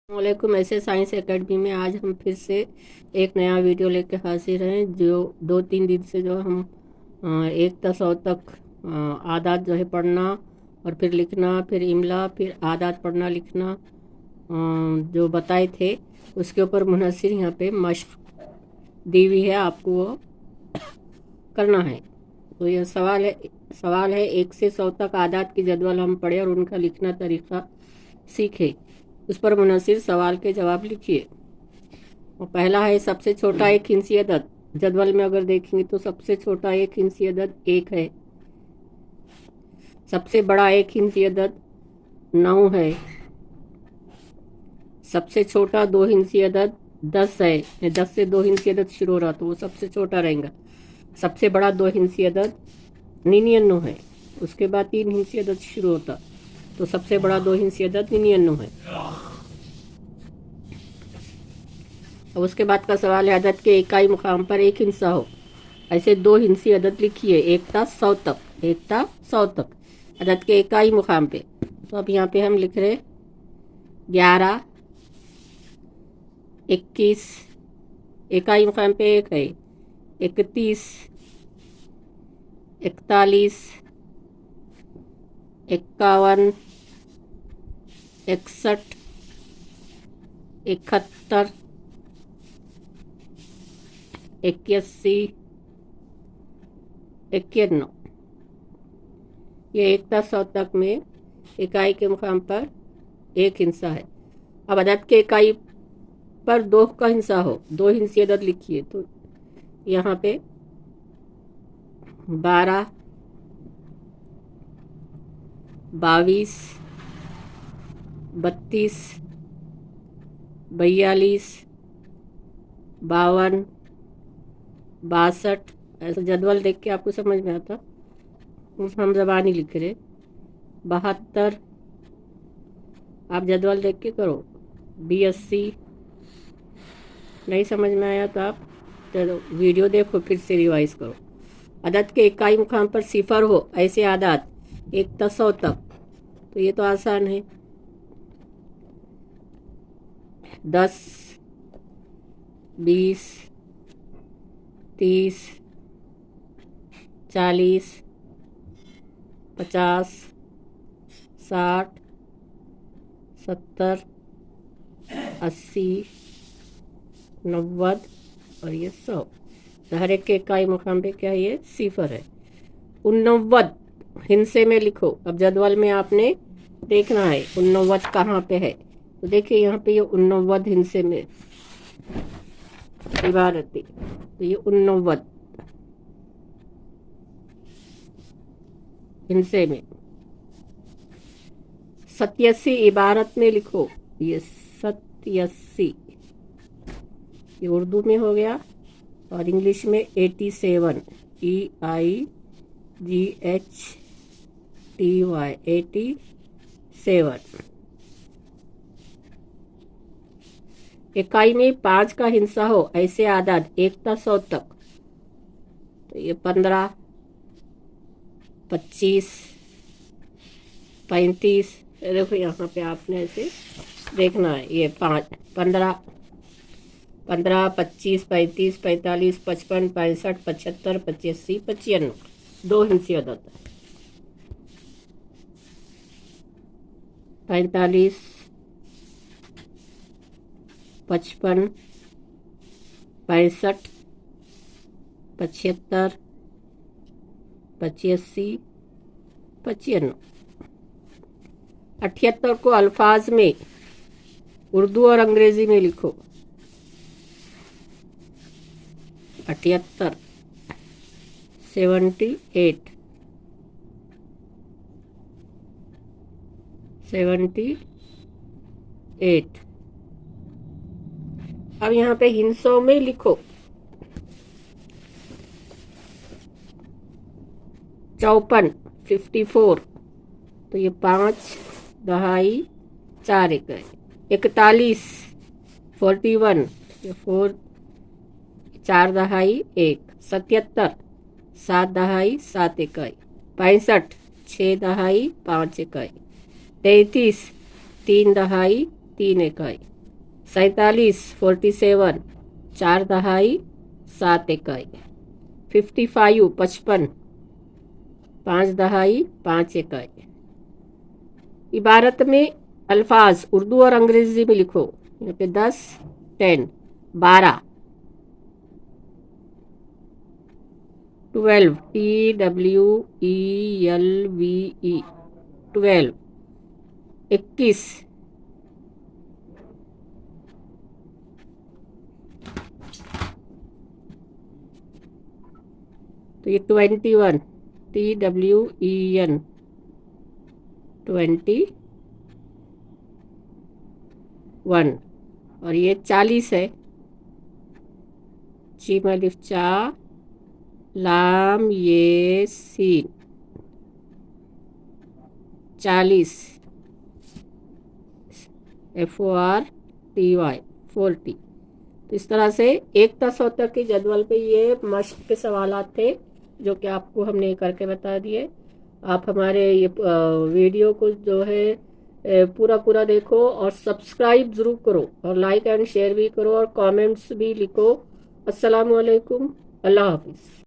वालेकुम। ऐसे science academy में आज हम फिर से एक नया वीडियो लेके हाजिर हैं। जो 2-3 दिन से जो हम 1 से 100 तक आदात जो है पढ़ना और फिर लिखना, फिर इमला, फिर आदात पढ़ना लिखना जो बताए थे उसके ऊपर मुनहसर यहाँ पे मश्क दी हुई है, आपको वो करना है। तो यह सवाल है 1 से 100 तक आदात की जदवल हम पढ़े और उनका लिखना तरीका सीखे। उस पर मुनहसर सवाल के जवाब लिखिए। और पहला है सबसे छोटा एक हिंसी अदद। जदवल में अगर देखेंगे तो सबसे छोटा एक हिंसी अदद 1 है। सबसे बड़ा एक हिंसी अदद 9 है। सबसे छोटा 2 हिंसी अदद 10 है। 10 से 2 हिंसी अदद शुरू हो रहा तो वो सबसे छोटा रहेगा। सबसे बड़ा 2 हिंसी अदद 99 है। उसके बाद 3 हिंसी अदद शुरू होता तो सबसे बड़ा 2 हिंसी अदद 99 है। अब उसके बाद का सवाल है अदद के इकाई मुकाम पर एक हिंसा हो। ऐसे 2 हिंसी अदद लिखिए, 1 से 100 तक। 1 से 100 तक अदद के इकाई मुकाम पे। तो अब यहाँ पे हम लिख रहे 11, 21, इकाई मुकाम पे 1 है। 31, 41, 51, 61, 71, 81, 91। ये 1 से 100 तक में इकाई के मुकाम पर एक हिंसा है। अब अदद के इकाई पर 2 का हिंसा हो, 2 हिंसी अदद लिखिए। तो यहाँ पे 12, 22, 32, 42, 52, 62। ऐसा जदवल देख के आपको समझ में आता, हम ज़बानी लिख रहे। 72, आप जदवल देख के करो। 82। नहीं समझ में आया तो आप चलो वीडियो देखो, फिर से रिवाइज करो। अदद के इकाई मुकाम पर सिफर हो ऐसे आदात 1 से 100 तक। तो ये तो आसान है। 10, 20, 30, 40, 50, 60, 70, 80, 90 और ये 100। हर एक के इकाई मुकाम पे क्या है, ये सिफर है। 89 हिंसे में लिखो। अब जदवल में आपने देखना है 89 कहाँ पे है। तो देखिए यहाँ पे ये 89 हिंसे में इबारत है। तो ये 89 हिंसे में। 87 इबारत में लिखो। ये 87 ये उर्दू में हो गया और इंग्लिश में 87, EIGHTY 87। इकाई में 5 का हिंसा हो ऐसे आदात 1 से 100 तक। तो ये 15, 25, 35। देखो यहाँ पे आपने ऐसे देखना है। ये 5, 15, 15, 25, 35, 45, 55, 65, 75, 85, 95। 2 हिंसी अदद। 45, 55, 65, 75, 85, 95। 78 को अल्फाज में उर्दू और अंग्रेजी में लिखो। 78, 78, 78। अब यहाँ पे हिंसों में लिखो 54, 54। तो ये 5 दहाई 4 इकाई। 41, 41, ये 4 4 दहाई 1। 77, 7 दहाई 7 इकाई। 65, 6 दहाई 5 इकाई। 33, 3 दहाई 3 इकाई। 47 47, 4 दहाई 7 इकाई। 55 55, 5 दहाई 5 इकाई। इबारत में अल्फाज उर्दू और अंग्रेजी में लिखो। यहाँ पे 10 10, 12 12 TWELVE 12, 21 तो ये 21 TWEN 21 और ये 40 है। जीम अलिफ चा लाम ये सीन 40 FORTY 40। तो इस तरह से 1 ta 100 तक के जदवल पे ये मश्क के सवालात थे जो कि आपको हमने करके बता दिए। आप हमारे ये वीडियो को जो है पूरा पूरा देखो और सब्सक्राइब ज़रूर करो और लाइक एंड शेयर भी करो और कमेंट्स भी लिखो। अस्सलाम वालेकुम, अल्लाह हाफिज़।